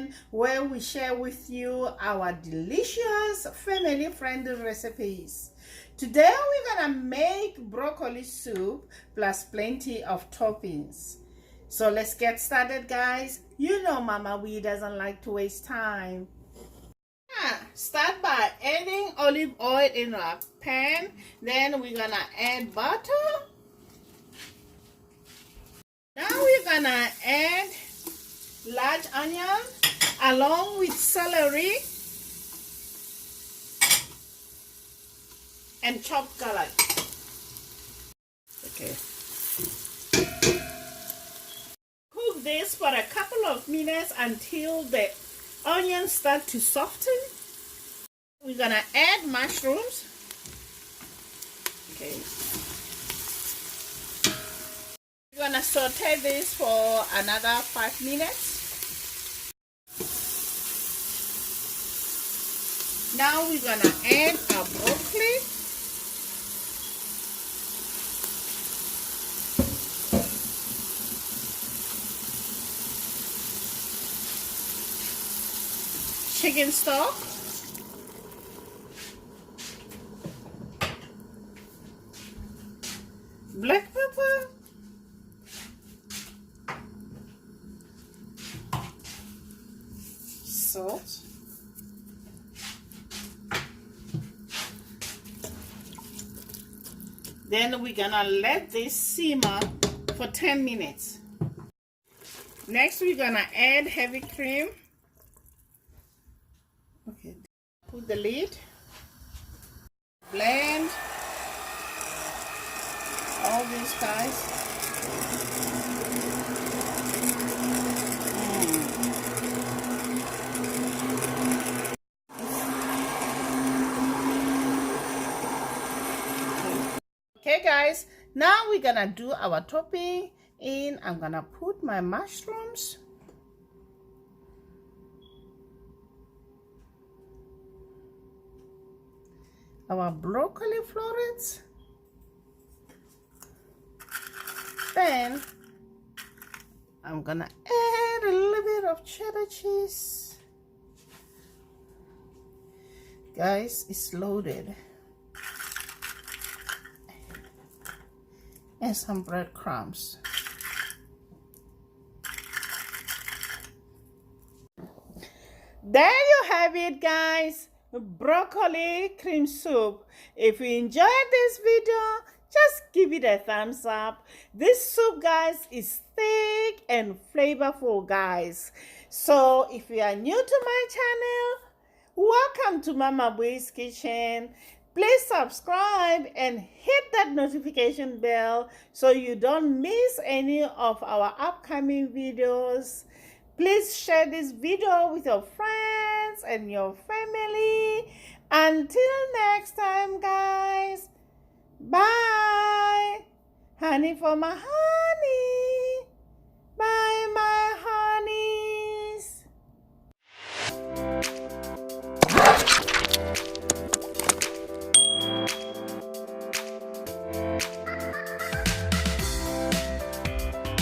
Kitchen, where we share with you our delicious family-friendly recipes. Today we're gonna make broccoli soup plus plenty of toppings. So let's get started, guys. You know Mama Wee doesn't like to waste time. Start by adding olive oil in a pan. Then we're gonna add butter. Now we're gonna add large onion along with celery and chopped garlic. Okay. Cook this for a couple of minutes until the onions start to soften. We're gonna add mushrooms. Okay. We're gonna saute this for another 5 minutes. Now we're gonna add our broccoli. Chicken stock. Black pepper. Salt. Then we're gonna let this simmer for 10 minutes. Next we're gonna add heavy cream. Okay, put the lid, blend all these guys. Okay guys, now we're gonna do our topping in. I'm gonna put my mushrooms, our broccoli florets, then I'm gonna add a little bit of cheddar cheese. Guys, it's loaded. And some breadcrumbs. There you have it, guys. Broccoli cream soup. If you enjoyed this video, just give it a thumbs up. This soup, guys, is thick and flavorful, guys. So if you are new to my channel, welcome to Mama Wee's Kitchen. Please subscribe and hit that notification bell so you don't miss any of our upcoming videos. Please share this video with your friends and your family. Until next time, guys. Bye. Honey for my honey.